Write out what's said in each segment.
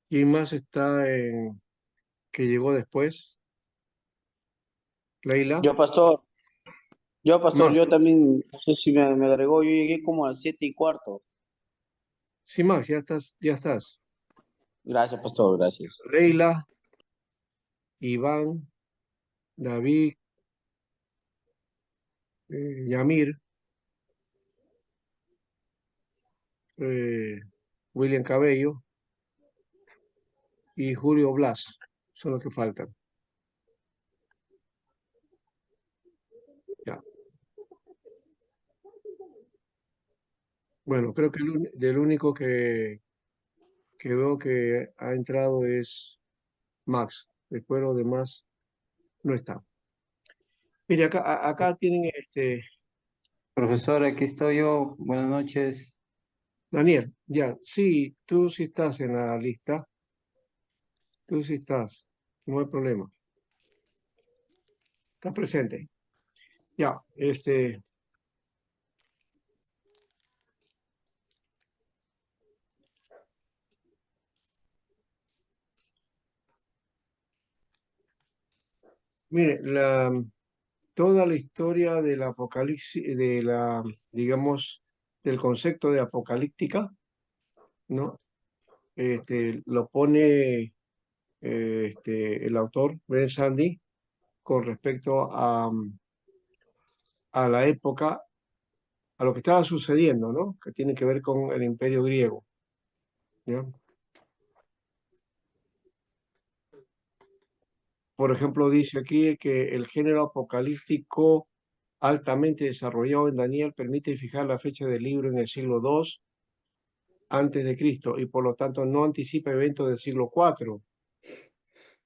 ¿Quién más está que llegó después? Leila. Yo, pastor, Más, yo ¿no? también, no sé si me agregó, yo llegué como a las 7:15. Sí, Max, ya estás, ya estás. Gracias, pastor, gracias. Leila, Iván, David, Yamir, eh, William Cabello y Julio Blas. Son los que faltan. Ya. Bueno, creo que del único que veo que ha entrado es Max. Después los demás no están. Mire, acá tienen Profesor, aquí estoy yo. Buenas noches. Daniel, ya, sí, tú sí estás en la lista, tú sí estás, no hay problema, estás presente. Ya, mire, toda la historia del apocalipsis, digamos, del concepto de apocalíptica, ¿no? Lo pone el autor, Ben Sandy, con respecto a la época, a lo que estaba sucediendo, ¿no? Que tiene que ver con el Imperio griego, ¿ya? Por ejemplo, dice aquí que el género apocalíptico altamente desarrollado en Daniel permite fijar la fecha del libro en el siglo II antes de Cristo y por lo tanto no anticipa eventos del siglo IV.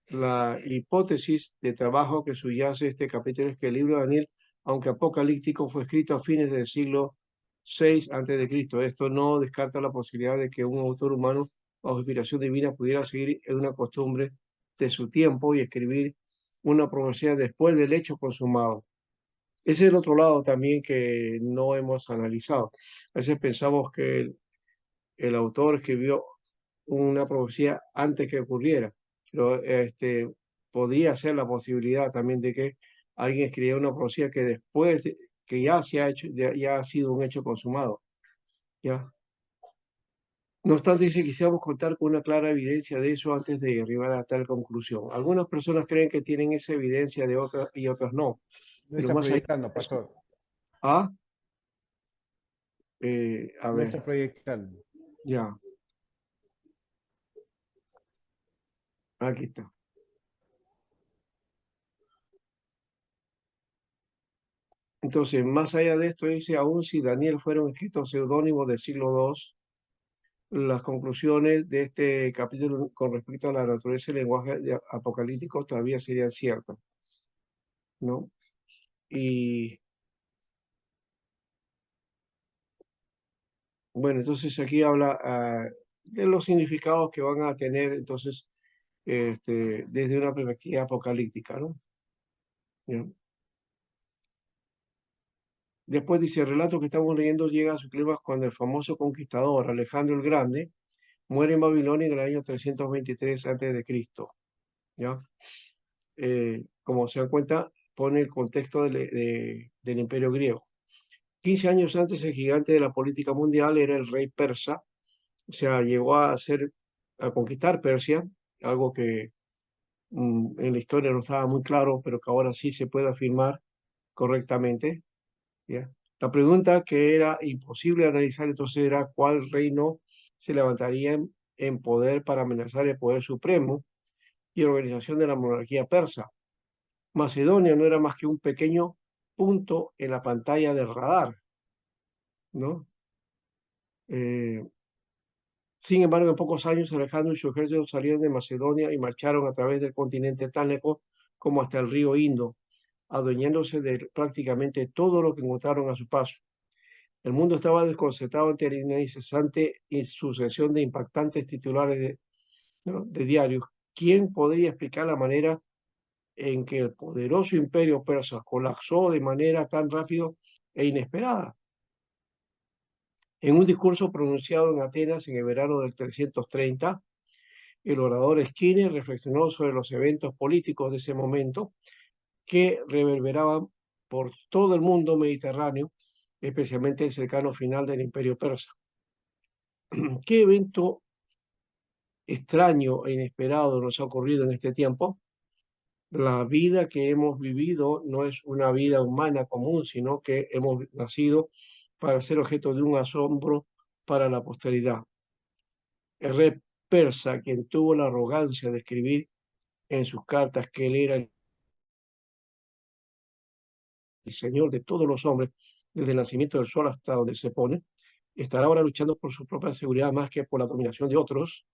La hipótesis de trabajo que subyace este capítulo es que el libro de Daniel, aunque apocalíptico, fue escrito a fines del siglo VI antes de Cristo. Esto no descarta la posibilidad de que un autor humano bajo inspiración divina pudiera seguir en una costumbre de su tiempo y escribir una profecía después del hecho consumado. Ese es el otro lado también que no hemos analizado. A veces pensamos que el autor escribió una profecía antes que ocurriera, pero podía ser la posibilidad también de que alguien escribiera una profecía que después, que ya se ha hecho, ya ha sido un hecho consumado, ¿ya? No obstante, si quisiéramos contar con una clara evidencia de eso antes de arribar a tal conclusión. Algunas personas creen que tienen esa evidencia de otras y otras no, No pero está más allá proyectando, de eso, pastor. ah, a No ver, está proyectando. ya, aquí está. Entonces, más allá de esto, dice, aún si Daniel fuera un escrito seudónimo del siglo II, las conclusiones de este capítulo con respecto a la naturaleza y lenguaje apocalíptico todavía serían ciertas, ¿no? Y bueno, entonces aquí habla de los significados que van a tener entonces desde una perspectiva apocalíptica, ¿no? ¿Ya? Después dice, el relato que estamos leyendo llega a su clímax cuando el famoso conquistador Alejandro el Grande muere en Babilonia en el año 323 a.C., ¿ya? Como se dan cuenta, pone el contexto del Imperio griego. 15 años antes, el gigante de la política mundial era el rey persa, o sea, llegó a conquistar Persia, algo que en la historia no estaba muy claro, pero que ahora sí se puede afirmar correctamente, ¿ya? La pregunta que era imposible analizar entonces era cuál reino se levantaría en poder para amenazar el poder supremo y organización de la monarquía persa. Macedonia no era más que un pequeño punto en la pantalla del radar, ¿no? Eh, Sin embargo, en pocos años Alejandro y su ejército salieron de Macedonia y marcharon a través del continente tan lejos como hasta el río Indo, adueñándose de prácticamente todo lo que encontraron a su paso. El mundo estaba desconcertado ante una incesante sucesión de impactantes titulares ¿no? de diarios. ¿Quién podría explicar la manera en que el poderoso imperio persa colapsó de manera tan rápida e inesperada? En un discurso pronunciado en Atenas en el verano del 330, el orador Skinner reflexionó sobre los eventos políticos de ese momento que reverberaban por todo el mundo mediterráneo, especialmente el cercano final del Imperio Persa. ¿Qué evento extraño e inesperado nos ha ocurrido en este tiempo? La vida que hemos vivido no es una vida humana común, sino que hemos nacido para ser objeto de un asombro para la posteridad. El rey persa, quien tuvo la arrogancia de escribir en sus cartas que él era el Señor de todos los hombres, desde el nacimiento del sol hasta donde se pone, estará ahora luchando por su propia seguridad más que por la dominación de otros,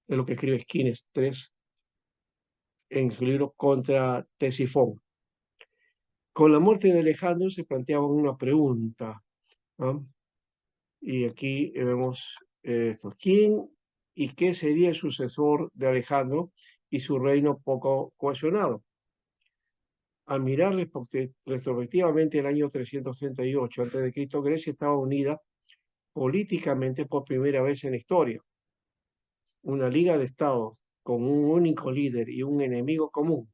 es lo que escribe Esquines 3 en su libro Contra Tesifón. Con la muerte de Alejandro se planteaba una pregunta, ¿no? Y aquí vemos esto. ¿Quién y qué sería el sucesor de Alejandro y su reino poco cohesionado? Al mirar retrospectivamente el año 338 a.C., Grecia estaba unida políticamente por primera vez en la historia. Una liga de estados con un único líder y un enemigo común.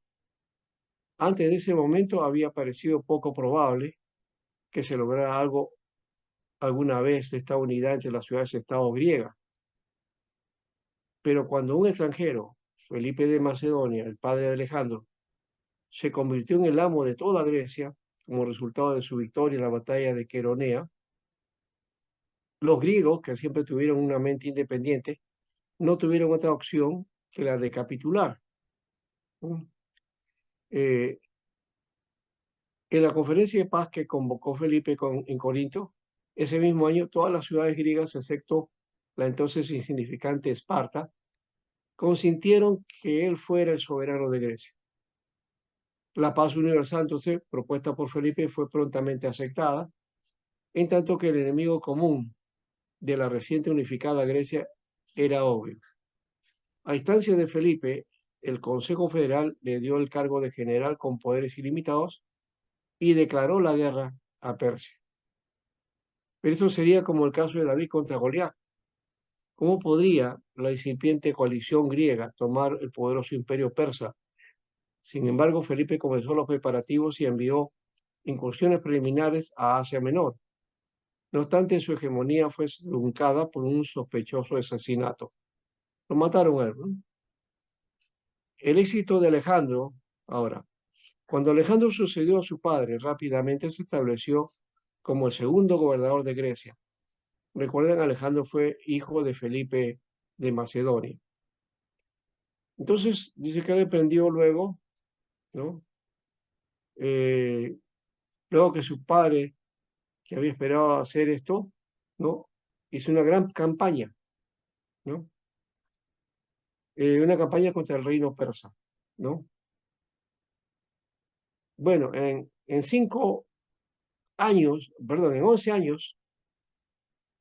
Antes de ese momento había parecido poco probable que se lograra algo alguna vez de esta unidad entre las ciudades-estado griegas. Pero cuando un extranjero, Felipe de Macedonia, el padre de Alejandro, se convirtió en el amo de toda Grecia como resultado de su victoria en la batalla de Queronea, los griegos, que siempre tuvieron una mente independiente, no tuvieron otra opción que la de capitular. Eh, en la conferencia de paz que convocó Felipe en Corinto, ese mismo año, todas las ciudades griegas, excepto la entonces insignificante Esparta, consintieron que él fuera el soberano de Grecia. La paz universal, entonces, propuesta por Felipe, fue prontamente aceptada, en tanto que el enemigo común de la reciente unificada Grecia era obvio. A instancia de Felipe, el Consejo Federal le dio el cargo de general con poderes ilimitados y declaró la guerra a Persia. Pero eso sería como el caso de David contra Goliat. ¿Cómo podría la incipiente coalición griega tomar el poderoso imperio persa? Sin embargo, Felipe comenzó los preparativos y envió incursiones preliminares a Asia Menor. No obstante, su hegemonía fue truncada por un sospechoso asesinato. Lo mataron a él, ¿no? El éxito de Alejandro, ahora, cuando Alejandro sucedió a su padre, rápidamente se estableció como el segundo gobernador de Grecia. Recuerden, Alejandro fue hijo de Felipe de Macedonia. Entonces, dice que él emprendió luego, ¿no? Eh, luego que su padre, que había esperado hacer esto, ¿no? Hizo una gran campaña, ¿no? Una campaña contra el reino persa, ¿no? Bueno, en 5 años, perdón, en 11 años,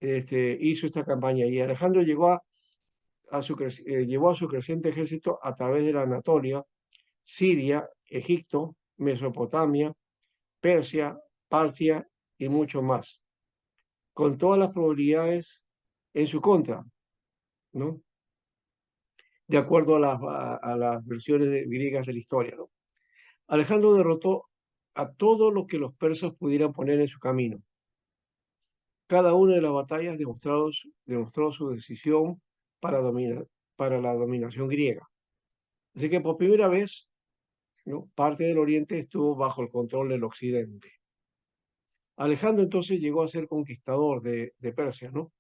hizo esta campaña y Alejandro llevó a su creciente ejército a través de la Anatolia, Siria, Egipto, Mesopotamia, Persia, Partia y mucho más, con todas las probabilidades en su contra, ¿no? De acuerdo a las versiones griegas de la historia, ¿no? Alejandro derrotó a todo lo que los persas pudieran poner en su camino. Cada una de las batallas demostró su decisión para la dominación griega. Así que por primera vez, ¿no? Parte del Oriente estuvo bajo el control del Occidente. Alejandro entonces llegó a ser conquistador de Persia, ¿no?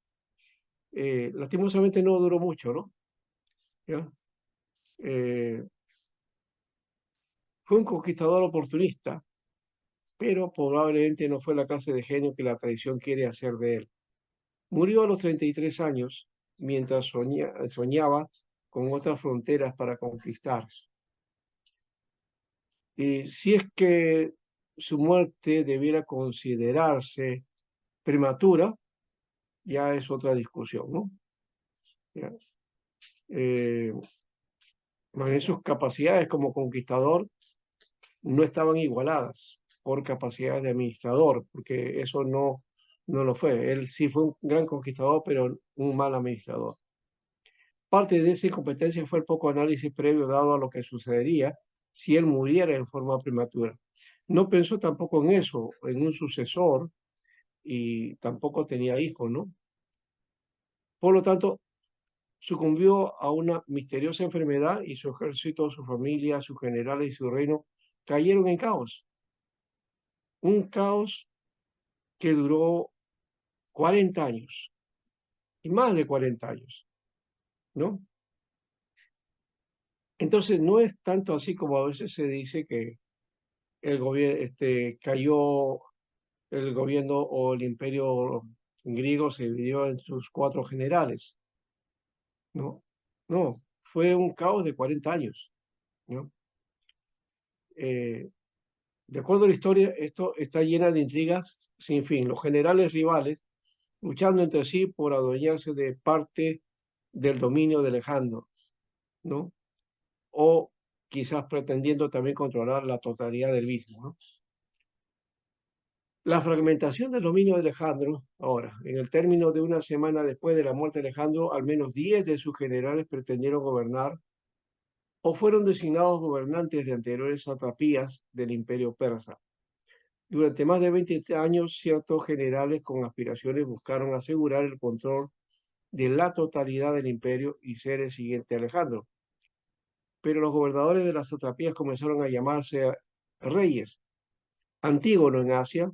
Lastimosamente no duró mucho, ¿no? ¿Ya? Eh, fue un conquistador oportunista, pero probablemente no fue la clase de genio que la tradición quiere hacer de él. Murió a los 33 años mientras soñaba con otras fronteras para conquistar. Y si es que su muerte debiera considerarse prematura, ya es otra discusión, ¿no? ¿Ya? Más bien sus capacidades como conquistador no estaban igualadas por capacidades de administrador, porque eso no lo fue. Él sí fue un gran conquistador, pero un mal administrador. Parte de esa incompetencia fue el poco análisis previo dado a lo que sucedería si él muriera en forma prematura. No pensó tampoco en eso, en un sucesor, y tampoco tenía hijos, ¿no? Por lo tanto, sucumbió a una misteriosa enfermedad y su ejército, su familia, sus generales y su reino cayeron en caos. Un caos que duró 40 años y más de 40 años, ¿no? Entonces, no es tanto así como a veces se dice que el gobierno, cayó el gobierno o el imperio griego se dividió en sus cuatro generales, ¿no? No, fue un caos de 40 años, ¿no? Eh, de acuerdo a la historia, esto está llena de intrigas sin fin. Los generales rivales luchando entre sí por adueñarse de parte del dominio de Alejandro, ¿no? O quizás pretendiendo también controlar la totalidad del mismo, ¿no? La fragmentación del dominio de Alejandro, ahora, en el término de una semana después de la muerte de Alejandro, al menos 10 de sus generales pretendieron gobernar o fueron designados gobernantes de anteriores satrapías del imperio persa. Durante más de 20 años, ciertos generales con aspiraciones buscaron asegurar el control de la totalidad del imperio y ser el siguiente Alejandro. Pero los gobernadores de las satrapías comenzaron a llamarse reyes. Antígono en Asia,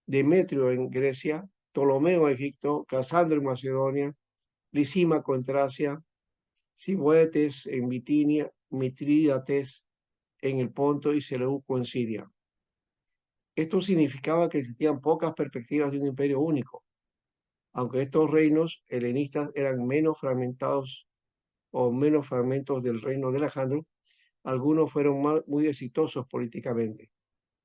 Demetrio en Grecia, Ptolomeo en Egipto, Casandro en Macedonia, Lisímaco en Tracia, Siboetes en Bitinia, Mitrídates en el Ponto y Seleuco en Siria. Esto significaba que existían pocas perspectivas de un imperio único, aunque estos reinos helenistas eran menos fragmentados o menos fragmentos del reino de Alejandro, algunos fueron muy exitosos políticamente.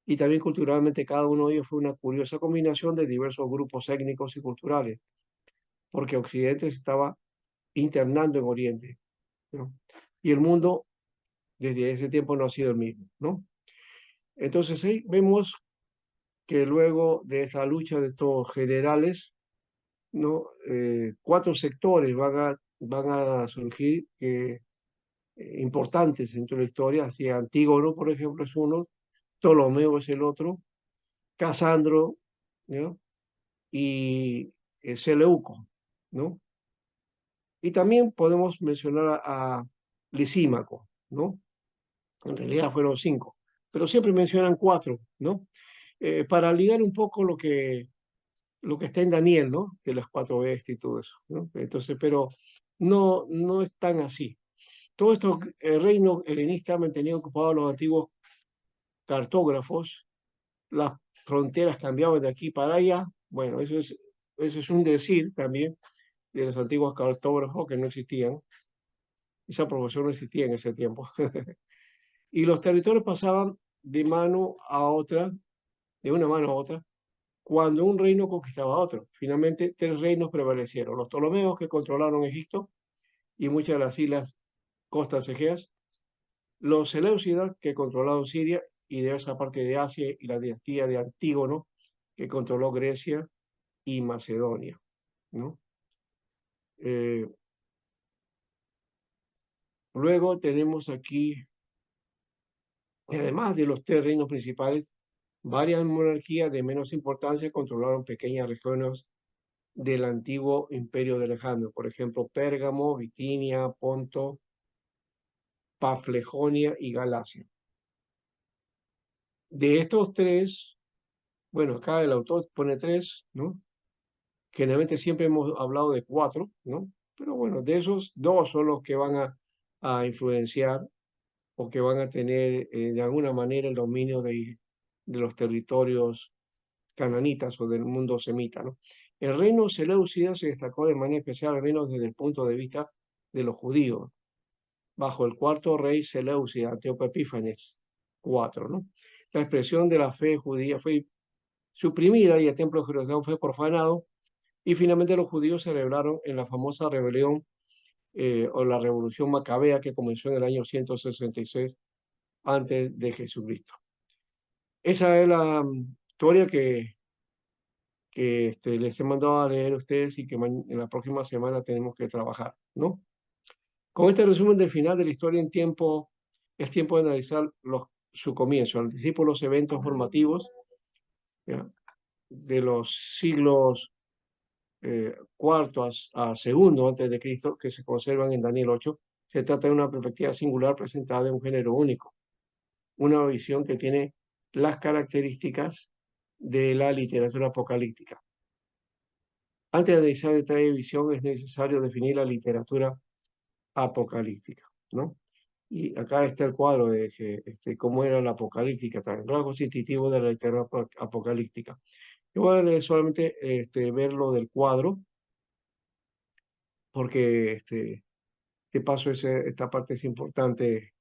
Y también culturalmente cada uno de ellos fue una curiosa combinación de diversos grupos étnicos y culturales, porque Occidente se estaba internando en Oriente, ¿no? Y el mundo desde ese tiempo no ha sido el mismo, ¿no? Entonces ahí vemos que luego de esa lucha de estos generales, ¿no? Cuatro sectores van a surgir importantes dentro de la historia, así Antígono, por ejemplo, es uno, Ptolomeo es el otro, Casandro, ¿no? Y Seleuco, ¿no? Y también podemos mencionar a Lisímaco, ¿no? En realidad fueron cinco, pero siempre mencionan cuatro, ¿no? Para ligar un poco lo que está en Daniel, ¿no? De las cuatro bestias y todo eso, ¿no? Entonces, pero no es tan así. Todo esto, el reino helenista mantenía ocupados los antiguos cartógrafos, las fronteras cambiaban de aquí para allá. Bueno, eso es un decir también de los antiguos cartógrafos que no existían. Esa profesión no existía en ese tiempo. Y los territorios pasaban de mano a otra, de una mano a otra, cuando un reino conquistaba a otro. Finalmente, tres reinos prevalecieron. Los Ptolomeos, que controlaron Egipto y muchas de las islas costas egeas, los Seleucidas, que controlaron Siria y de esa parte de Asia, y la dinastía de Antígono, que controló Grecia y Macedonia, ¿no? Eh, Luego tenemos aquí, además de los tres reinos principales, varias monarquías de menos importancia controlaron pequeñas regiones del antiguo imperio de Alejandro, por ejemplo, Pérgamo, Bitinia, Ponto, Paflegonia y Galacia. De estos tres, bueno, acá el autor pone tres, ¿no? Generalmente siempre hemos hablado de cuatro, ¿no? Pero bueno, de esos dos son los que van a influenciar o que van a tener de alguna manera el dominio de los territorios cananitas o del mundo semita, ¿no? El reino seleucida se destacó de manera especial, al menos desde el punto de vista de los judíos, bajo el cuarto rey seleucida, Antíoco Epífanes IV, ¿no? La expresión de la fe judía fue suprimida y el templo de Jerusalén fue profanado y finalmente los judíos celebraron en la famosa rebelión o la revolución macabea que comenzó en el año 166 antes de Jesucristo. Esa es la historia que les he mandado a leer a ustedes y que en la próxima semana tenemos que trabajar, ¿no? Con este resumen del final de la historia es tiempo de analizar su comienzo. Anticipo los eventos formativos, ¿ya?, de los siglos cuarto a segundo antes de Cristo, que se conservan en Daniel 8. Se trata de una perspectiva singular presentada de un género único, una visión que tiene las características de la literatura apocalíptica. Antes de analizar detalle de visión es necesario definir la literatura apocalíptica, ¿no? Y acá está el cuadro de que, cómo era la apocalíptica, también rasgos instintivos de la literatura apocalíptica. Yo voy a leer solamente ver lo del cuadro, porque de paso esta parte es importante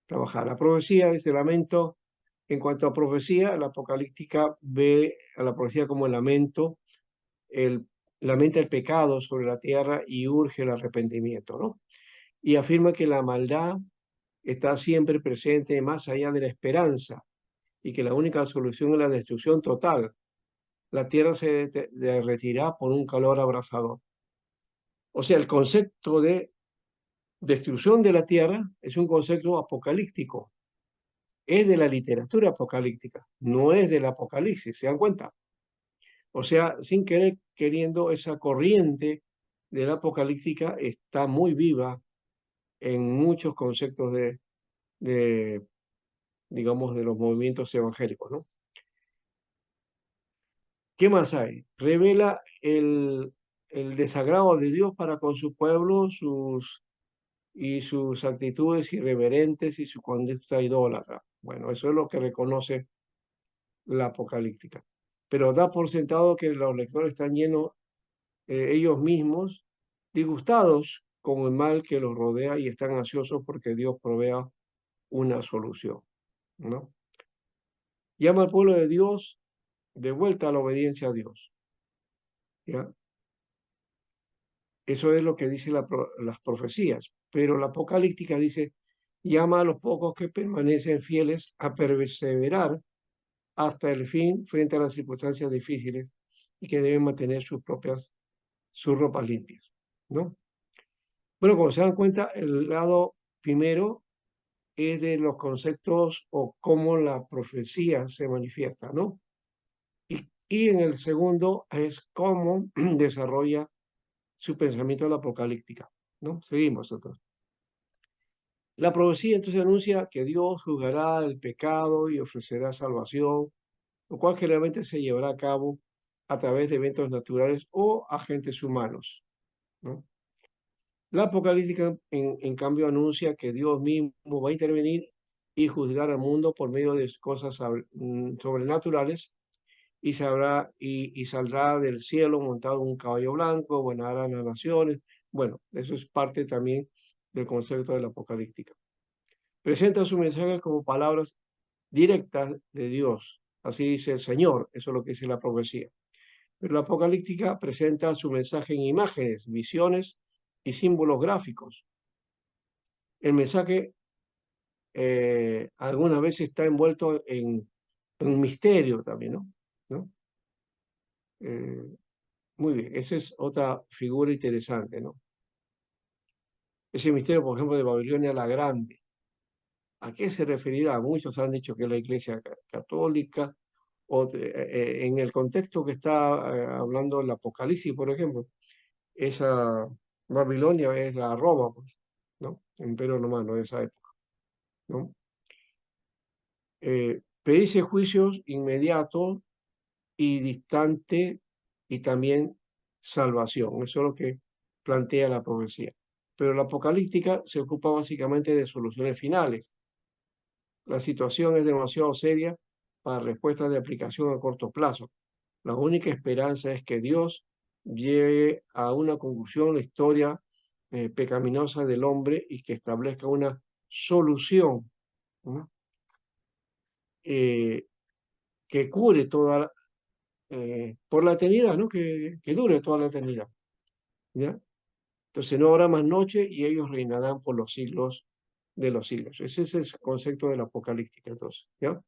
trabajar. La profecía es el lamento. En cuanto a profecía, la apocalíptica ve a la profecía como el lamento, lamenta el pecado sobre la tierra y urge el arrepentimiento, ¿no? Y afirma que la maldad está siempre presente más allá de la esperanza y que la única solución es la destrucción total. La tierra se derretirá por un calor abrasador. O sea, el concepto de destrucción de la tierra es un concepto apocalíptico, es de la literatura apocalíptica, no es del apocalipsis, ¿se dan cuenta? O sea, sin querer, queriendo, esa corriente de la apocalíptica está muy viva en muchos conceptos de, digamos, de los movimientos evangélicos, ¿no? ¿Qué más hay? Revela el desagrado de Dios para con su pueblo, sus actitudes irreverentes y su conducta idólatra. Bueno, eso es lo que reconoce la apocalíptica. Pero da por sentado que los lectores están llenos ellos mismos, disgustados con el mal que los rodea y están ansiosos porque Dios provea una solución, ¿no? Llama al pueblo de Dios de vuelta a la obediencia a Dios, ¿ya? Eso es lo que dicen las profecías, pero la apocalíptica dice, llama a los pocos que permanecen fieles a perseverar hasta el fin frente a las circunstancias difíciles y que deben mantener sus ropas limpias, ¿no? Bueno, como se dan cuenta, el lado primero es de los conceptos o cómo la profecía se manifiesta, ¿no? Y en el segundo es cómo desarrolla su pensamiento la apocalíptica, ¿no? Seguimos nosotros. La profecía entonces anuncia que Dios juzgará el pecado y ofrecerá salvación, lo cual generalmente se llevará a cabo a través de eventos naturales o agentes humanos, ¿no? La apocalíptica, en cambio, anuncia que Dios mismo va a intervenir y juzgar al mundo por medio de cosas sobrenaturales y saldrá del cielo montado en un caballo blanco, gobernará las naciones. Bueno, eso es parte también del concepto de la apocalíptica. Presenta su mensaje como palabras directas de Dios. Así dice el Señor, eso es lo que dice la profecía. Pero la apocalíptica presenta su mensaje en imágenes, visiones y símbolos gráficos. El mensaje algunas veces está envuelto en un misterio también, ¿no? ¿No? Eh, muy bien, esa es otra figura interesante, ¿no? Ese misterio, por ejemplo, de Babilonia la Grande. ¿A qué se referirá? Muchos han dicho que es la Iglesia católica, o en el contexto que está hablando el Apocalipsis, por ejemplo, esa Babilonia es la Roma, pues, ¿no? El Imperio Romano de esa época, ¿no? Predice juicios inmediatos y distante y también salvación. Eso es lo que plantea la profecía. Pero la apocalíptica se ocupa básicamente de soluciones finales. La situación es demasiado seria para respuestas de aplicación a corto plazo. La única esperanza es que Dios lleve a una conclusión la historia pecaminosa del hombre y que establezca una solución, ¿no? Eh, que cure toda, por la eternidad, ¿no? Que dure toda la eternidad, ¿ya? Entonces no habrá más noche y ellos reinarán por los siglos de los siglos. Ese es el concepto de la apocalíptica, entonces, ¿ya?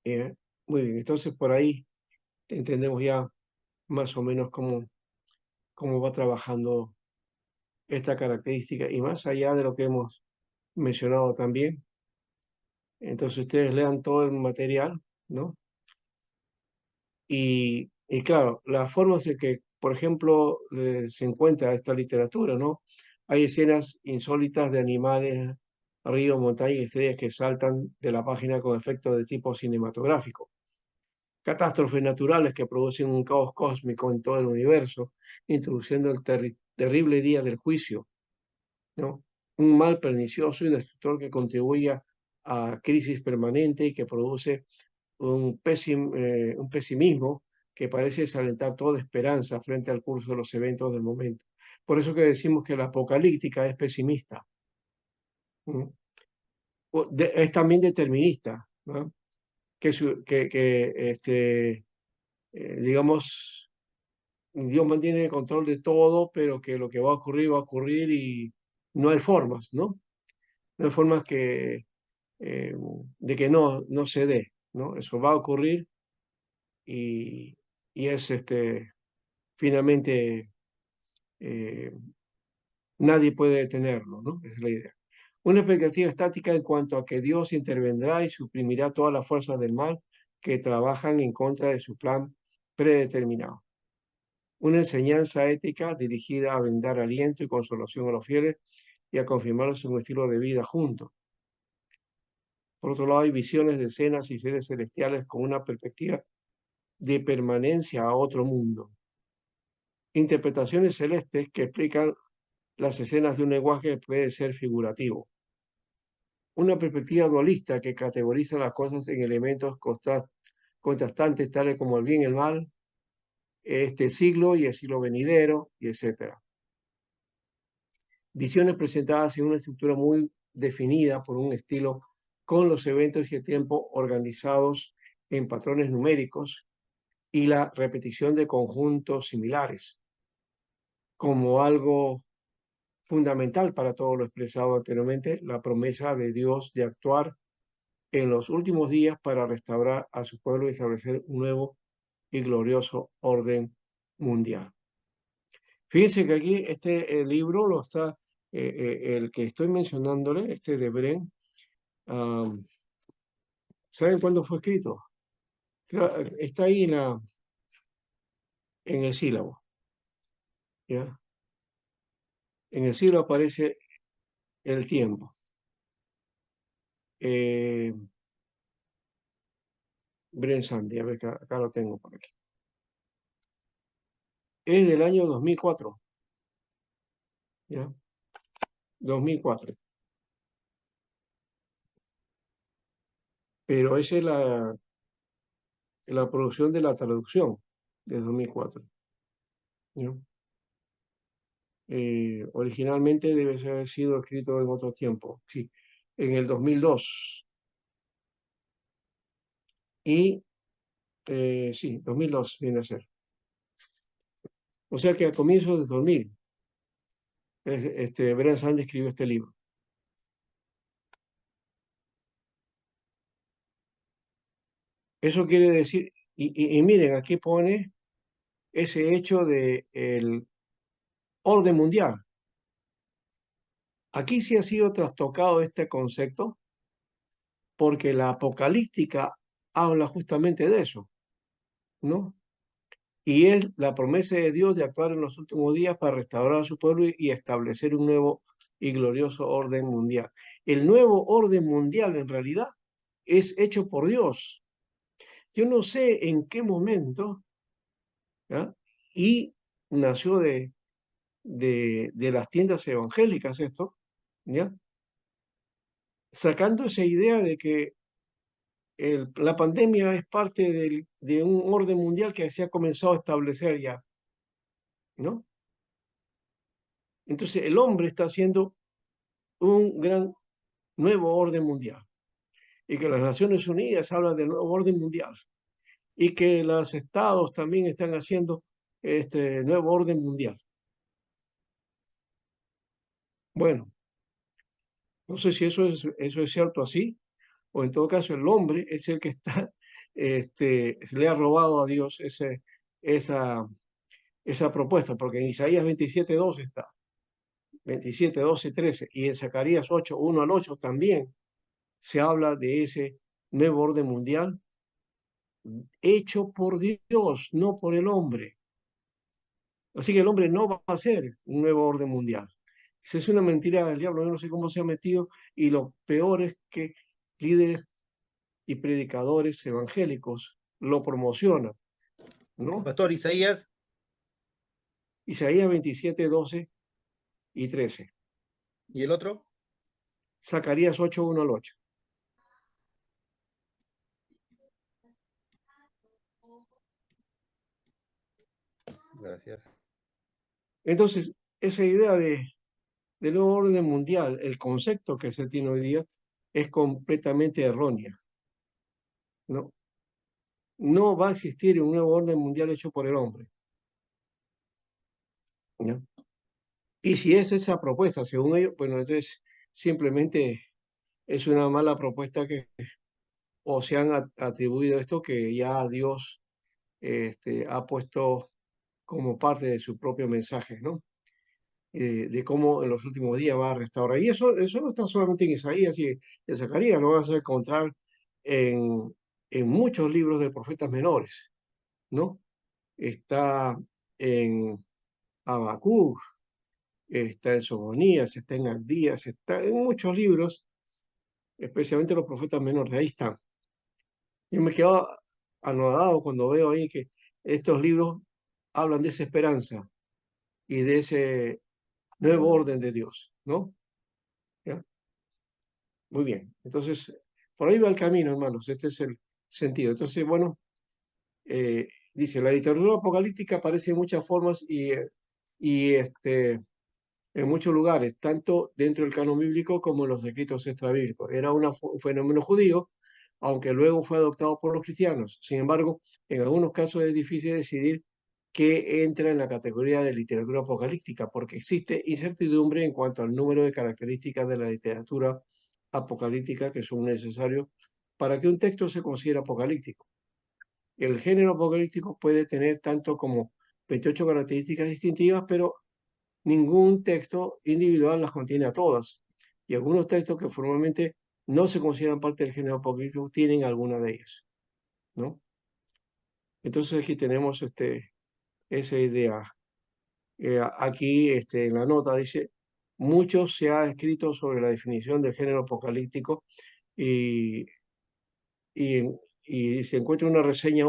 Eh, muy bien, entonces por ahí entendemos ya más o menos cómo va trabajando esta característica y más allá de lo que hemos mencionado también. Entonces ustedes lean todo el material, ¿no? Y claro, las formas en que, por ejemplo, se encuentra esta literatura, ¿no? Hay escenas insólitas de animales, ríos, montañas y estrellas que saltan de la página con efectos de tipo cinematográfico. Catástrofes naturales que producen un caos cósmico en todo el universo, introduciendo el terrible día del juicio, ¿no? Un mal pernicioso y destructor que contribuye a crisis permanente y que produce un pesimismo que parece desalentar toda esperanza frente al curso de los eventos del momento. Por eso que decimos que la apocalíptica es pesimista, ¿no? Es también determinista, ¿no? Digamos, Dios mantiene el control de todo, pero que lo que va a ocurrir y no hay formas, ¿no? No hay formas eh, de que no se dé, ¿no? Eso va a ocurrir y, y es finalmente eh, nadie puede detenerlo, ¿no? Esa es la idea. Una expectativa estática en cuanto a que Dios intervendrá y suprimirá todas las fuerzas del mal que trabajan en contra de su plan predeterminado. Una enseñanza ética dirigida a brindar aliento y consolación a los fieles y a confirmarlos en un estilo de vida juntos. Por otro lado, hay visiones de escenas y seres celestiales con una perspectiva de permanencia a otro mundo. Interpretaciones celestes que explican las escenas de un lenguaje que puede ser figurativo. Una perspectiva dualista que categoriza las cosas en elementos contrastantes tales como el bien y el mal, este siglo y el siglo venidero, y etc. Visiones presentadas en una estructura muy definida por un estilo con los eventos y el tiempo organizados en patrones numéricos y la repetición de conjuntos similares como algo fundamental para todo lo expresado anteriormente, la promesa de Dios de actuar en los últimos días para restaurar a su pueblo y establecer un nuevo y glorioso orden mundial. Fíjense que aquí este libro lo está, el que estoy mencionándole, este de Bren, ¿saben cuándo fue escrito? Está ahí en el sílabo, ¿ya? En el sílabo aparece el tiempo. Eh, Bren Sandy, a ver, acá lo tengo por aquí. Es del año 2004, ¿ya? 2004. Pero esa es la producción de la traducción de 2004, ¿no? Originalmente debe haber sido escrito en otro tiempo, sí, en el 2002. Y sí, 2002 viene a ser. O sea que a comienzos de 2000, Bren Sands escribió este libro. Eso quiere decir, y miren, aquí pone ese hecho de el orden mundial. Aquí sí ha sido trastocado este concepto porque la apocalíptica habla justamente de eso, ¿no? Y es la promesa de Dios de actuar en los últimos días para restaurar a su pueblo y establecer un nuevo y glorioso orden mundial. El nuevo orden mundial en realidad es hecho por Dios. Yo no sé en qué momento, ¿ya? Y nació de las tiendas evangélicas esto, ¿ya? Sacando esa idea de que la pandemia es parte de un orden mundial que se ha comenzado a establecer ya, ¿no? Entonces el hombre está haciendo un gran nuevo orden mundial y que las Naciones Unidas hablan del nuevo orden mundial y que los estados también están haciendo este nuevo orden mundial. Bueno, no sé si eso es cierto así, o en todo caso el hombre es el que está, le ha robado a Dios esa propuesta, porque en Isaías 27:2 está. 27, 12, 13, y en Zacarías 8, 1 al 8 también se habla de ese nuevo orden mundial hecho por Dios, no por el hombre. Así que el hombre no va a hacer un nuevo orden mundial. Esa es una mentira del diablo, yo no sé cómo se ha metido, y lo peor es que líderes y predicadores evangélicos lo promocionan, ¿no? Pastor Isaías, Isaías 27, 12 y 13. ¿y el otro? Zacarías 8, 1 al 8. Gracias. Entonces, esa idea de nuevo orden mundial, el concepto que se tiene hoy día, es completamente errónea, ¿no? No va a existir un nuevo orden mundial hecho por el hombre, ¿no? Y si es esa propuesta, según ellos, bueno, entonces simplemente es una mala propuesta que o se han atribuido esto que ya Dios ha puesto como parte de su propio mensaje, ¿no? De cómo en los últimos días va a restaurar. Y eso no está solamente en Isaías y en Zacarías, lo vas a encontrar en muchos libros de profetas menores, ¿no? Está en Habacuc, está en Sofonías, está en Abdías, está en muchos libros, especialmente los profetas menores, ahí están. Yo me quedo anodado cuando veo ahí que estos libros hablan de esa esperanza y de ese nuevo orden de Dios, ¿no? ¿Ya? Muy bien. Entonces, por ahí va el camino, hermanos. Este es el sentido. Entonces, bueno, dice, la literatura apocalíptica aparece en muchas formas y en muchos lugares, tanto dentro del canon bíblico como en los escritos extrabíblicos. Era un fenómeno judío, aunque luego fue adoptado por los cristianos. Sin embargo, en algunos casos es difícil decidir qué entra en la categoría de literatura apocalíptica, porque existe incertidumbre en cuanto al número de características de la literatura apocalíptica que son necesarios para que un texto se considere apocalíptico. El género apocalíptico puede tener tanto como 28 características distintivas, pero ningún texto individual las contiene a todas. Y algunos textos que formalmente no se consideran parte del género apocalíptico tienen alguna de ellas, ¿no? Entonces aquí tenemos esa idea. Aquí en la nota dice, mucho se ha escrito sobre la definición del género apocalíptico y, y, y se encuentra una reseña,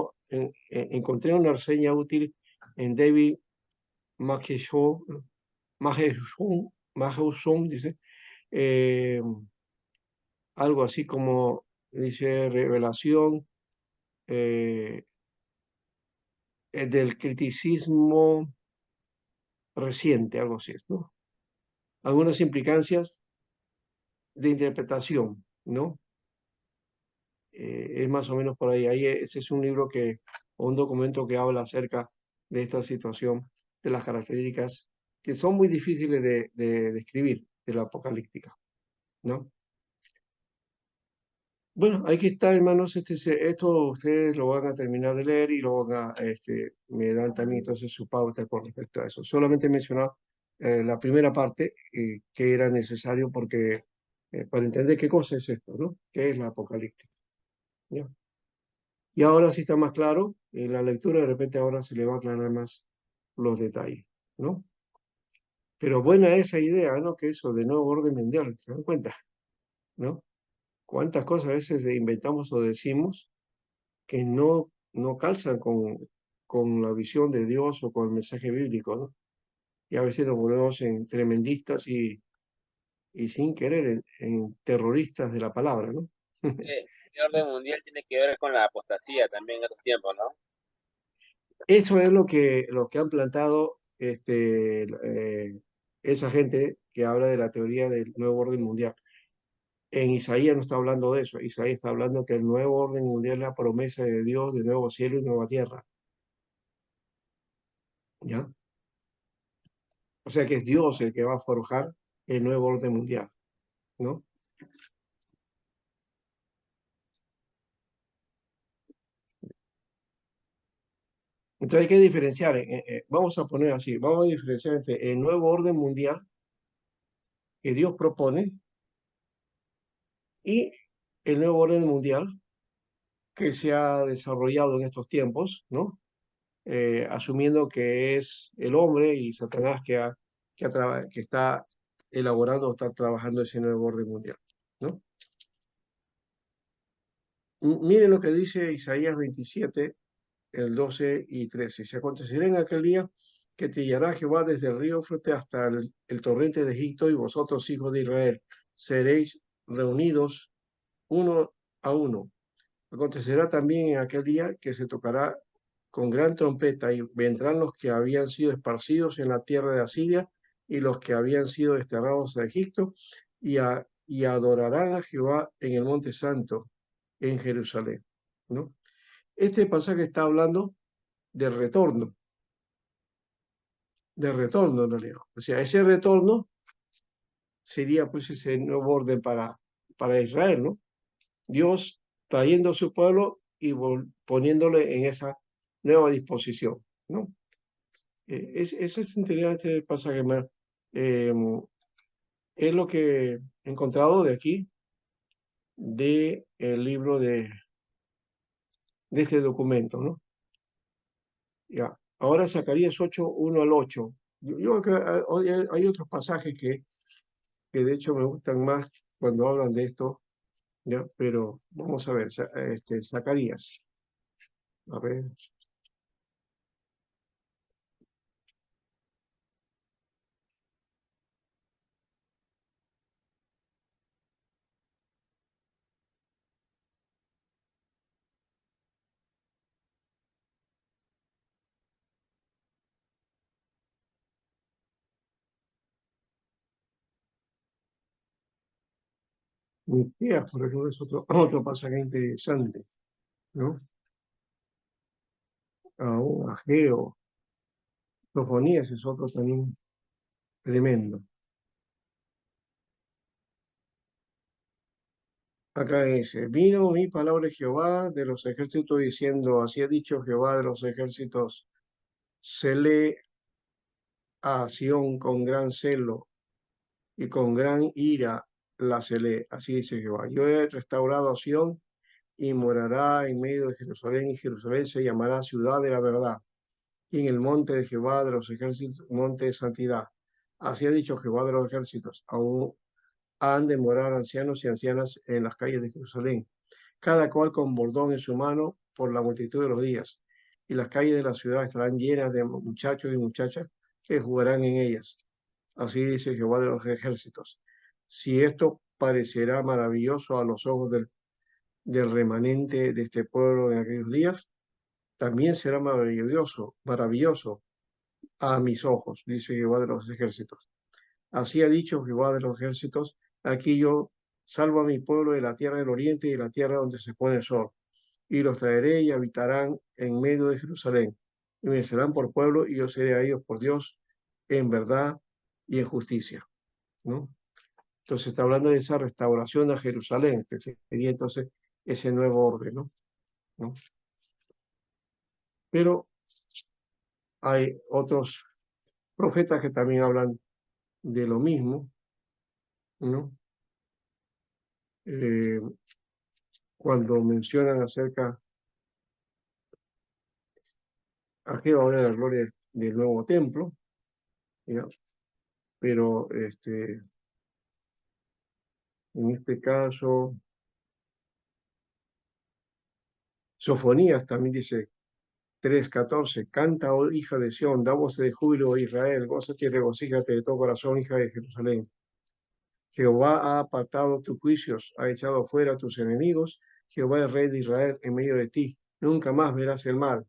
encontré una reseña útil en David Maheson, dice, eh, algo así como, dice, revelación del criticismo reciente, algo así, ¿no? Algunas implicancias de interpretación, ¿no? Es más o menos por ahí. Ese es un libro o un documento que habla acerca de esta situación, de las características que son muy difíciles de describir de la apocalíptica, ¿no? Bueno, aquí está, hermanos. Esto ustedes lo van a terminar de leer y lo van me dan también entonces su pauta con respecto a eso. Solamente mencionar la primera parte que era necesario porque para entender qué cosa es esto, ¿no? ¿Qué es la apocalíptica? ¿Ya? Y ahora sí está más claro, en la lectura de repente ahora se le va a aclarar más los detalles, ¿no? Pero buena esa idea, ¿no? Que eso de nuevo orden mundial, ¿se dan cuenta? ¿No? ¿Cuántas cosas a veces inventamos o decimos que no calzan con la visión de Dios o con el mensaje bíblico, ¿no? Y a veces nos volvemos en tremendistas y sin querer en terroristas de la palabra, ¿no? El orden mundial tiene que ver con la apostasía también en estos tiempos, ¿no? Eso es lo que han plantado esa gente que habla de la teoría del nuevo orden mundial. En Isaías no está hablando de eso. Isaías está hablando que el nuevo orden mundial es la promesa de Dios de nuevo cielo y nueva tierra. ¿Ya? O sea que es Dios el que va a forjar el nuevo orden mundial, ¿no? Entonces hay que diferenciar, vamos a poner así, vamos a diferenciar entre el nuevo orden mundial que Dios propone y el nuevo orden mundial que se ha desarrollado en estos tiempos, ¿no? Asumiendo que es el hombre y Satanás que está elaborando, está trabajando ese nuevo orden mundial, ¿no? Miren lo que dice Isaías 27, el 12 y 13. Se acontecerá en aquel día que trillará Jehová desde el río Éufrates hasta el torrente de Egipto, y vosotros, hijos de Israel, seréis reunidos uno a uno. Acontecerá también en aquel día que se tocará con gran trompeta, y vendrán los que habían sido esparcidos en la tierra de Asiria y los que habían sido desterrados a Egipto, y adorarán a Jehová en el monte santo, en Jerusalén, ¿no? Este pasaje está hablando del retorno, en realidad. O sea, ese retorno sería pues ese nuevo orden para Israel, ¿no? Dios trayendo a su pueblo y poniéndole en esa nueva disposición, ¿no? Eso es interesante el pasaje. Eh, es lo que he encontrado de aquí, de el libro de este documento, ¿no? Ya. Ahora Zacarías 8, 1 al 8. Yo acá, hay otros pasajes que de hecho me gustan más cuando hablan de esto, ¿ya? Pero vamos a ver, Zacarías. A ver. Miqueas, por ejemplo, es otro pasaje interesante, ¿no? Ageo, Sofonías es otro también tremendo. Acá dice, vino mi palabra de Jehová de los ejércitos diciendo, así ha dicho Jehová de los ejércitos, celé a Sión con gran celo y con gran ira la celé, así dice Jehová. Yo he restaurado a Sión y morará en medio de Jerusalén, y Jerusalén se llamará ciudad de la verdad, y en el monte de Jehová de los ejércitos, monte de santidad. Así ha dicho Jehová de los ejércitos, aún han de morar ancianos y ancianas en las calles de Jerusalén, cada cual con bordón en su mano por la multitud de los días, y las calles de la ciudad estarán llenas de muchachos y muchachas que jugarán en ellas. Así dice Jehová de los ejércitos. Si esto parecerá maravilloso a los ojos del remanente de este pueblo en aquellos días, también será maravilloso a mis ojos, dice Jehová de los ejércitos. Así ha dicho Jehová de los ejércitos, aquí yo salvo a mi pueblo de la tierra del oriente y de la tierra donde se pone el sol, y los traeré y habitarán en medio de Jerusalén, y me serán por pueblo, y yo seré a ellos por Dios, en verdad y en justicia, ¿no? Entonces está hablando de esa restauración a Jerusalén, que sería entonces ese nuevo orden, ¿no? Pero hay otros profetas que también hablan de lo mismo, ¿no? Eh, cuando mencionan acerca a Jehová de la gloria del nuevo templo, ¿ya? Pero en este caso, Sofonías también dice 3:14, canta, oh hija de Sión, da voz de júbilo, oh Israel, gózate y regocíjate de todo corazón, hija de Jerusalén. Jehová ha apartado tus juicios, ha echado fuera tus enemigos, Jehová es rey de Israel en medio de ti, nunca más verás el mal.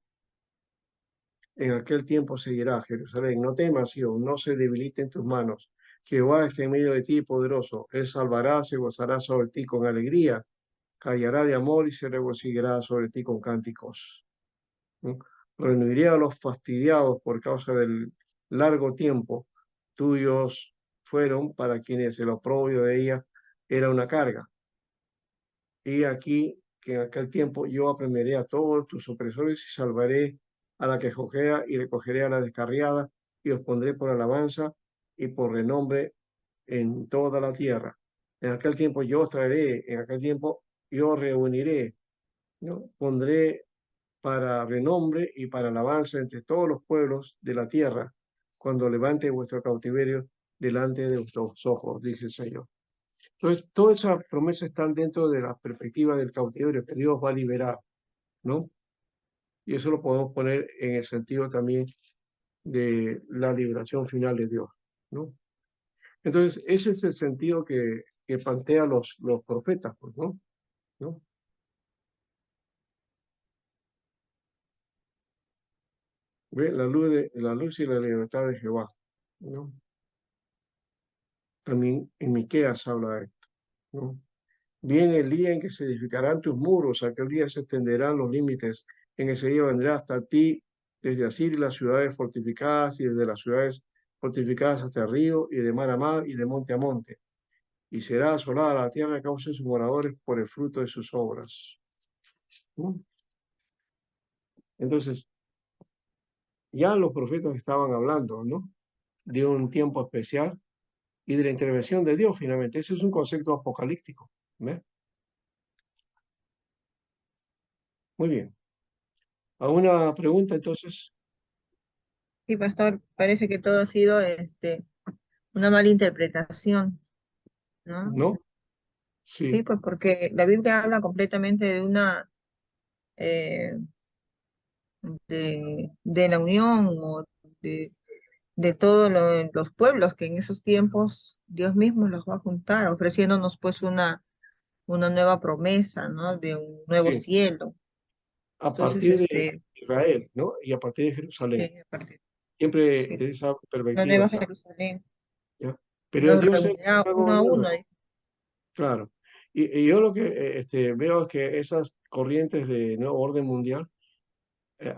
En aquel tiempo seguirá Jerusalén, no temas, Sión, no se debiliten tus manos. Jehová está en medio de ti, poderoso, él salvará, se gozará sobre ti con alegría, callará de amor y se regocijará sobre ti con cánticos. ¿No? Reuniré a los fastidiados por causa del largo tiempo. Tuyos fueron para quienes el oprobio de ella era una carga. Y aquí que en aquel tiempo yo aprenderé a todos tus opresores y salvaré a la que jojea y recogeré a la descarriada y os pondré por alabanza y por renombre en toda la tierra. En aquel tiempo yo os traeré, en aquel tiempo yo reuniré, ¿no? Pondré para renombre y para alabanza entre todos los pueblos de la tierra, cuando levante vuestro cautiverio delante de vuestros ojos, dice el Señor. Entonces, todas esas promesas están dentro de la perspectiva del cautiverio que Dios va a liberar, ¿no? Y eso lo podemos poner en el sentido también de la liberación final de Dios, ¿no? Entonces, ese es el sentido que plantean los profetas, pues, ¿no? ¿No? Ve la luz y la libertad de Jehová, ¿no? También en Miqueas habla de esto, ¿no? Viene el día en que se edificarán tus muros, aquel día se extenderán los límites, en ese día vendrá hasta ti desde Asiria las ciudades fortificadas y desde las ciudades fortificadas hasta el río y de mar a mar y de monte a monte. Y será asolada la tierra a causa de sus moradores por el fruto de sus obras. ¿No? Entonces, ya los profetas estaban hablando, ¿no? De un tiempo especial y de la intervención de Dios finalmente. Ese es un concepto apocalíptico. ¿Ves? Muy bien. ¿Alguna pregunta entonces? Sí, pastor, parece que todo ha sido una mala interpretación, ¿no? ¿No? Sí, Sí, pues porque la Biblia habla completamente de eh, de la unión o de, de todos los pueblos que en esos tiempos Dios mismo los va a juntar, ofreciéndonos pues una nueva promesa, ¿no? De un nuevo sí. cielo. A Entonces, partir de Israel, ¿no? Y a partir de Jerusalén. a partir Siempre de de esa la perspectiva nueva está, Jerusalén, ¿ya? Pero nos Dios reunirá está uno a gobernando, uno. claro. Y yo lo que veo es que esas corrientes de nuevo orden mundial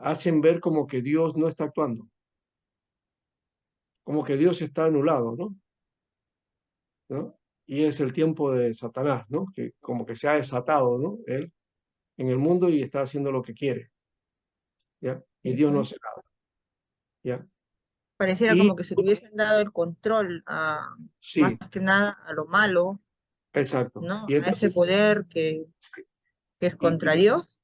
hacen ver como que Dios no está actuando, como que Dios está anulado, ¿no? ¿No? Y es el tiempo de Satanás, ¿no? Que como que se ha desatado, ¿no? Él en el mundo y está haciendo lo que quiere, ¿ya? Y Sí, Dios no pues. hace nada, ¿ya? Pareciera Y como que se le hubiesen dado el control más sí, que nada a lo malo, exacto. ¿no? Y A ese entonces, poder que es y, contra y, Dios.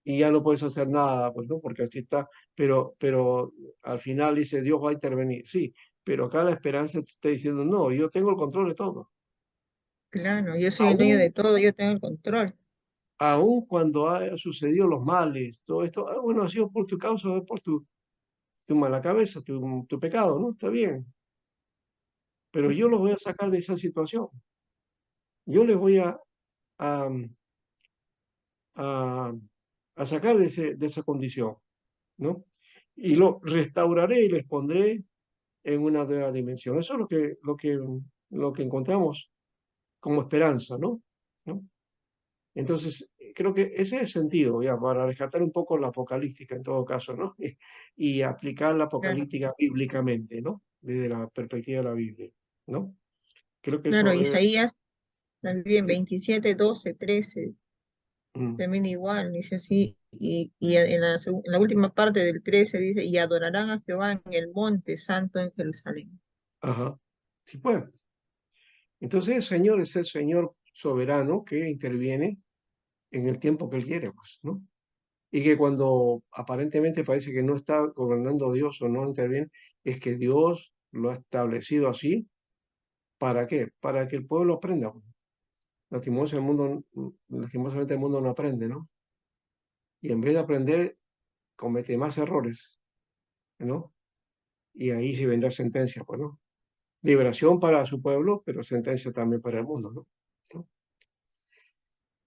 y ya no puedes hacer nada, pues, ¿no? Porque así está, pero al final dice, Dios va a intervenir, sí, pero acá la esperanza te está diciendo, no, yo tengo el control de todo. Claro, yo soy el dueño de Aún, todo, yo tengo el control. aún cuando ha sucedido los males, todo esto, bueno, ha sido por tu causa, por tu mala cabeza, tu pecado, ¿no? Está bien, pero yo los voy a sacar de esa situación. Yo les voy a, a, a sacar de esa condición, ¿no? Y lo restauraré y les pondré en una nueva dimensión. Eso es lo que encontramos como esperanza, ¿no? ¿No? Entonces, creo que ese es el sentido, ya, para rescatar un poco la apocalíptica en todo caso, ¿no? Y aplicar la Claro, apocalíptica bíblicamente, ¿no? Desde la perspectiva de la Biblia, ¿no? Creo que claro, eso debe... Isaías también Sí. 27, 12, 13, Mm, también igual, dice así, y en la última parte del 13 dice, y adorarán a Jehová en el monte santo en Jerusalén. ajá. Sí, pues. Entonces el Señor es el Señor soberano que interviene en el tiempo que Él quiere, pues, ¿no? Y que cuando aparentemente parece que no está gobernando Dios o no interviene, es que Dios lo ha establecido así. ¿Para qué? Para que el pueblo aprenda. Lastimosamente el mundo no aprende, ¿no? Y en vez de aprender, comete más errores, ¿no? Y ahí sí vendrá sentencia, pues, ¿no? Liberación para su pueblo, pero sentencia también para el mundo, ¿no? ¿No?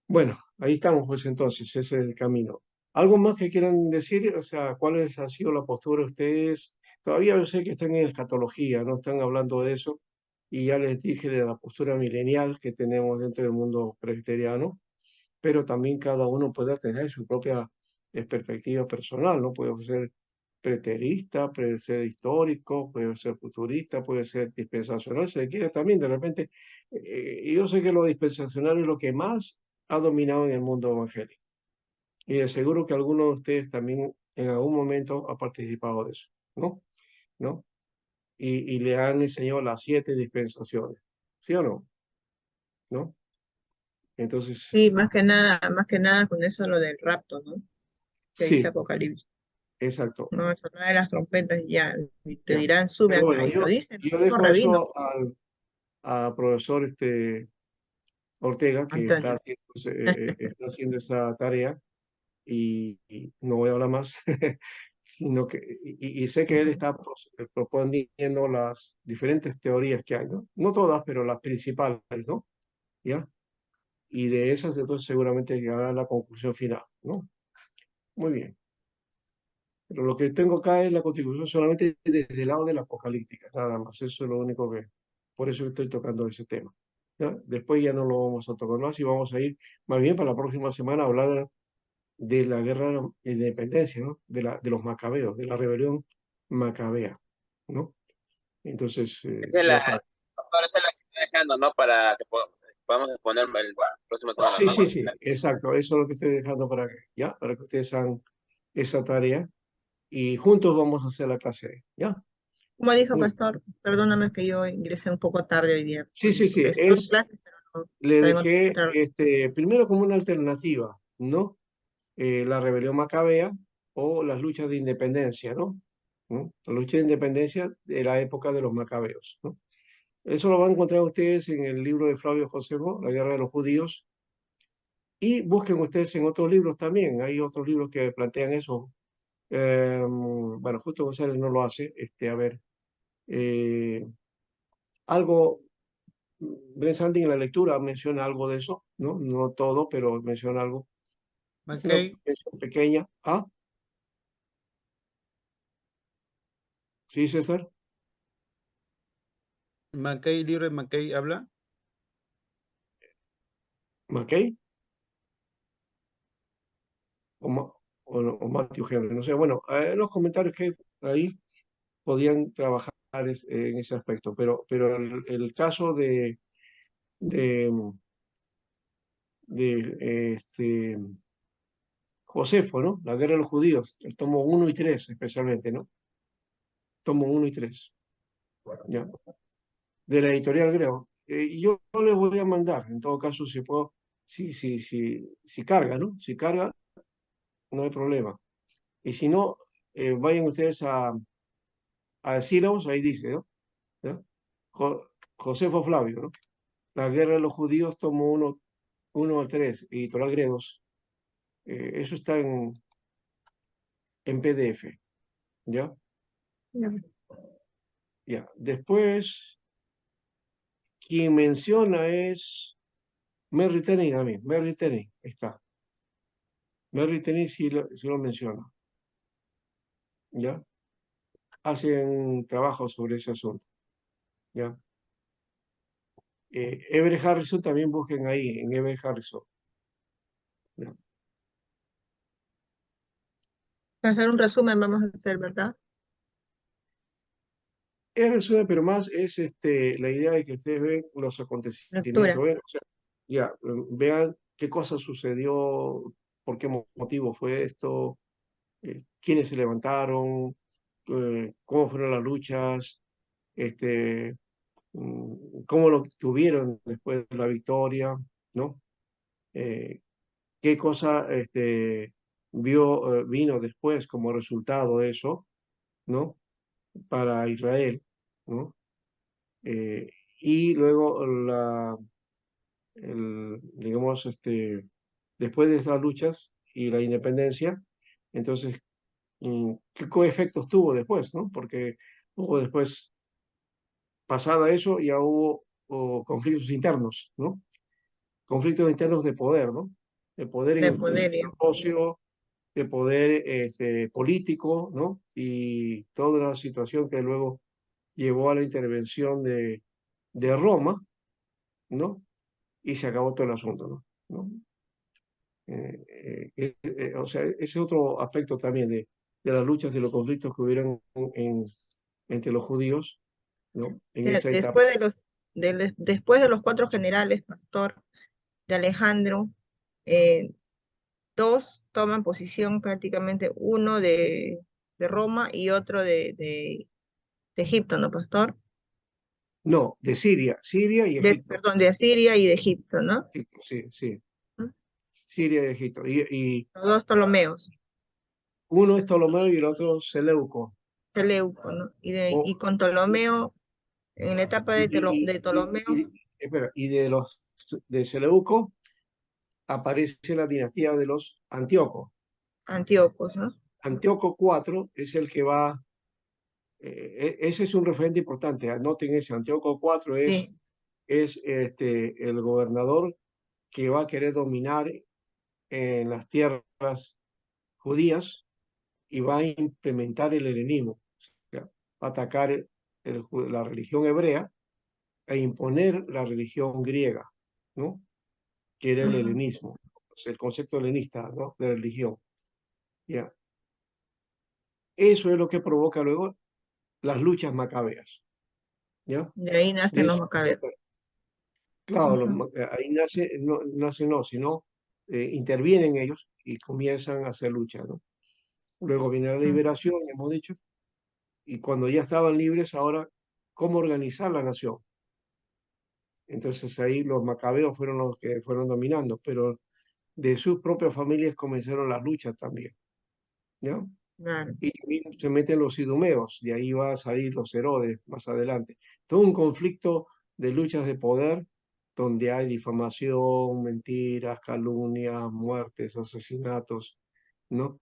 Bueno, ahí estamos, pues entonces, ese es el camino. ¿Algo más que quieran decir? O sea, ¿cuál ha sido la postura de ustedes? Todavía yo sé que están en escatología, no están hablando de eso, y ya les dije de la postura milenial que tenemos dentro del mundo presbiteriano, pero también cada uno puede tener su propia perspectiva personal, ¿no? Puede ser preterista, puede ser histórico, puede ser futurista, puede ser dispensacional, si se quiere también, de repente, yo sé que lo dispensacional es lo que más ha dominado en el mundo evangélico. Y de seguro que alguno de ustedes también en algún momento ha participado de eso, ¿no? ¿No? Y le han enseñado las 7 dispensaciones. ¿sí o no? ¿No? Entonces, Sí, más que nada con eso lo del rapto, ¿no? Que dice sí, Apocalipsis. exacto. No, eso no de las trompetas y ya, y te Ya. dirán, sube Pero acá, bueno, y lo dicen los yo mismos dejo rabinos, eso al profesor Ortega, que Antonio. está haciendo esa tarea y no voy a hablar más, sino que, y sé que él está proponiendo las diferentes teorías que hay, ¿no? No todas, pero las principales, ¿no? ¿Ya? Y de esas, entonces, seguramente llegará a la conclusión final, ¿no? Muy bien. Pero lo que tengo acá es la contribución solamente desde el lado de la apocalíptica, nada más. Eso es lo único que, por eso estoy tocando ese tema. ¿Ya? Después ya no lo vamos a tocar más y vamos a ir más bien para la próxima semana a hablar de la guerra de independencia, ¿no? De los macabeos, de la rebelión macabea, ¿no? Entonces, Esa es ya la, sabes. doctor, esa es la que estoy dejando, ¿no? Para que podamos exponer el próxima semana, Sí, ¿no? sí, sí, exacto. Eso es lo que estoy dejando para que, ¿ya? Para que ustedes hagan esa tarea y juntos vamos a hacer la clase, ¿ya? Como dijo Muy Pastor, perdóname que yo ingresé un poco tarde hoy día. Sí, sí, sí. Estoy en clase, pero no, Le estoy en dejé otra. primero como una alternativa, ¿no? La rebelión macabea o las luchas de independencia, ¿no? ¿No? La lucha de independencia de la época de los macabeos, ¿no? Eso lo van a encontrar ustedes en el libro de Flavio Josefo, La guerra de los judíos, y busquen ustedes en otros libros también. Hay otros libros que plantean eso. Bueno, Justo González no lo hace. A ver, eh, algo Brent Sandy en la lectura menciona algo de eso, ¿no? No todo, pero menciona algo. Es una Mackay, mención pequeña. Ah, sí, César. Mackay, libro de Mackay habla. McKay o, o Matthew Henry. No sé, bueno, los comentarios que hay ahí podían trabajar en ese aspecto, pero el caso de, de Josefo, ¿no? La guerra de los judíos, el tomo 1 y 3 especialmente, ¿no? Tomo 1 y 3, ¿ya? De la editorial Greo. Yo les voy a mandar, en todo caso, si puedo, si carga, ¿no? Si carga, no hay problema. Y si no, vayan ustedes a Sílabos, ahí dice, ¿no? ¿Ya? Josefo Flavio, ¿no? La guerra de los judíos, tomo 1 al 3, editorial Gredos. Eso está en PDF, ¿ya? Ya. Después, quien menciona es Merry Tenney también. Merry Tenney, está. Merry Tenney sí lo menciona, ¿ya? Hacen trabajo sobre ese asunto, ¿ya? Everett Harrison también busquen ahí, en Everett Harrison, ¿ya? Para hacer un resumen vamos a hacer, ¿verdad? Es resumen, pero más es la idea de que ustedes ven los Lectura. acontecimientos, ven, o sea, ya, vean qué cosa sucedió, por qué motivo fue esto, quiénes se levantaron, cómo fueron las luchas, cómo lo tuvieron después de la victoria, ¿no? Qué cosa vino después como resultado de eso, ¿no? Para Israel, ¿no? Eh, y luego digamos, después de esas luchas y la independencia, entonces, ¿qué efectos tuvo después, no? Porque hubo después, pasada eso, ya hubo conflictos internos, ¿no? Conflictos internos de poder, ¿no? De poder De en el poder, ya. socio, de poder político, ¿no? Y toda la situación que luego llevó a la intervención de Roma, ¿no? Y se acabó todo el asunto, ¿no? ¿No? O sea, ese es otro aspecto también de las luchas, de los conflictos que hubieron entre los judíos, ¿no? En Sea, esa etapa. después de los cuatro generales, Pastor, de Alejandro, eh, dos toman posición prácticamente, uno de Roma y otro de Egipto, ¿no, Pastor? No, de Siria y Egipto. Perdón, de Asiria y de Egipto, ¿no? Egipto, sí, sí, ¿Mm? Siria y Egipto. Y Los dos Ptolomeos, uno es Ptolomeo y el otro Seleuco. Seleuco, ¿no? Y O, con Ptolomeo, en la etapa de Ptolomeo, espera, y de Seleuco aparece la dinastía de los Antíocos. Antíocos, ¿no? Antíoco IV es el que va, ese es un referente importante, anoten ese, Antíoco IV Sí. es el gobernador que va a querer dominar en las tierras judías y va a implementar el helenismo, o sea, va a atacar la religión hebrea e imponer la religión griega, ¿no? Que era el Ujú. helenismo, o sea, el concepto helenista, ¿no? De religión. ¿Ya? Eso es lo que provoca luego las luchas macabeas. ¿Ya? De ahí nacen De los eso, macabeos. claro, Ujú. ahí nace no, sino intervienen ellos y comienzan a hacer lucha, ¿no? Luego viene la Ujú. liberación, hemos dicho, y cuando ya estaban libres, ahora, ¿cómo organizar la nación? Entonces ahí los macabeos fueron los que fueron dominando, pero de sus propias familias comenzaron las luchas también, ¿ya? Claro. Y se meten los idumeos, de ahí va a salir los Herodes más adelante. Todo un conflicto de luchas de poder donde hay difamación, mentiras, calumnias, muertes, asesinatos, ¿no?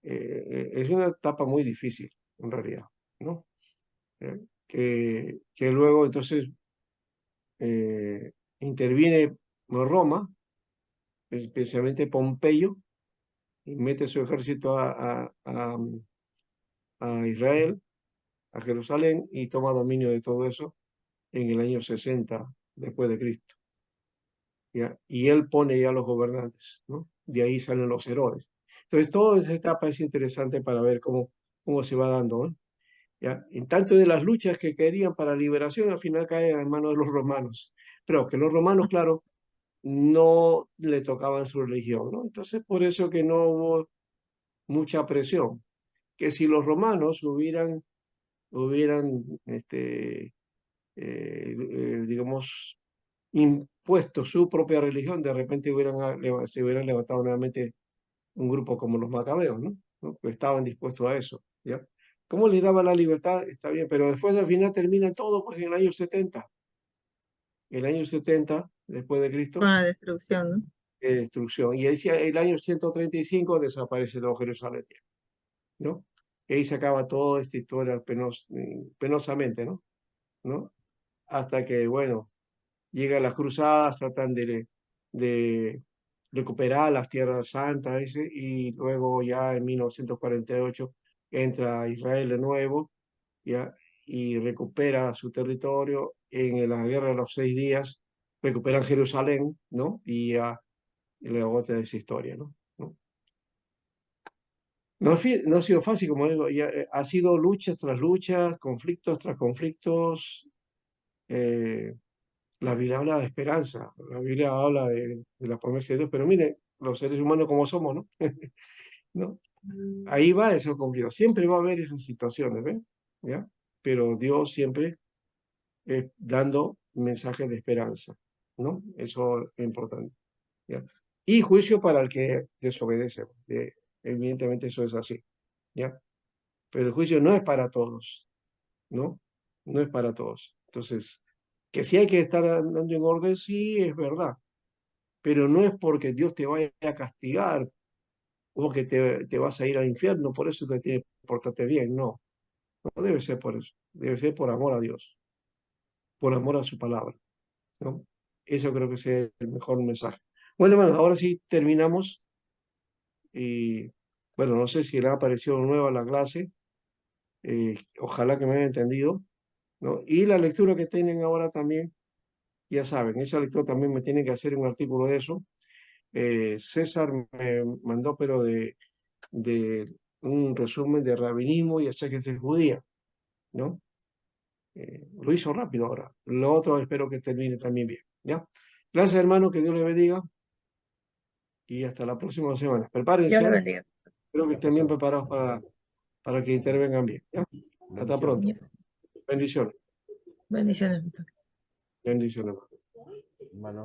Es una etapa muy difícil, en realidad, ¿no? Que luego entonces interviene Roma, especialmente Pompeyo, y mete su ejército a Israel, a Jerusalén, y toma dominio de todo eso en el año 60 después de Cristo. ¿Ya? Y él pone ya los gobernantes, ¿no? De ahí salen los Herodes. Entonces, toda esa etapa es interesante para ver cómo se va dando, ¿no? ¿Ya? En tanto de las luchas que querían para liberación, al final caen en manos de los romanos. Pero que los romanos, claro, no le tocaban su religión, ¿no? Entonces, por eso que no hubo mucha presión. Que si los romanos hubieran digamos, impuesto su propia religión, de repente se hubieran levantado nuevamente un grupo como los macabeos, ¿no? ¿No? Que estaban dispuestos a eso, ¿ya? ¿Cómo les daba la libertad? Está bien, pero después al final termina todo pues, en el año 70. El año 70, después de Con Cristo, la destrucción, ¿no? destrucción. Y el año 135 desaparece todo Jerusalén, ¿no? Y ahí se acaba toda esta historia penosamente, ¿no? ¿No? Hasta que, bueno, llegan las cruzadas, tratan de recuperar las tierras santas, y luego ya en 1948 entra Israel de nuevo, ya, y recupera su territorio. En la guerra de los 6 días recuperan Jerusalén, ¿no? Y luego otra esa historia, ¿no? ¿No? No ha sido fácil, como digo, ha sido luchas tras luchas, conflictos tras conflictos. eh, La Biblia habla de esperanza, la Biblia habla de la promesa de Dios, pero mire, los seres humanos como somos, ¿no? ¿No? Ahí va eso conflicto. Siempre va a haber esas situaciones, ¿ves? ¿Ya? Pero Dios siempre dando mensajes de esperanza, ¿no? Eso es importante, ¿ya? Y juicio para el que desobedece. Evidentemente eso es así, ¿ya? Pero el juicio no es para todos, ¿no? No es para todos. Entonces, que sí hay que estar andando en orden, sí, es verdad, pero no es porque Dios te vaya a castigar o que te vas a ir al infierno, por eso te tiene que portarte bien, no, no debe ser por eso, debe ser por amor a Dios, por amor a su palabra, ¿no? Eso creo que es el mejor mensaje. Bueno, hermanos, ahora sí terminamos y, bueno, no sé si le ha parecido nueva la clase, ojalá que me hayan entendido, ¿no? Y la lectura que tienen ahora también, ya saben, esa lectura también me tiene que hacer un artículo de eso. César me mandó, pero de un resumen de rabinismo y exégesis judía, ¿no? Lo hizo rápido ahora. Lo otro espero que termine también bien, ¿ya? Gracias, hermano, que Dios le bendiga y hasta la próxima semana. Dios le Prepárense, bendiga. espero que estén bien preparados para que intervengan bien, ¿ya? Hasta pronto. Bendiciones. Bendiciones. Bendiciones. Hermano.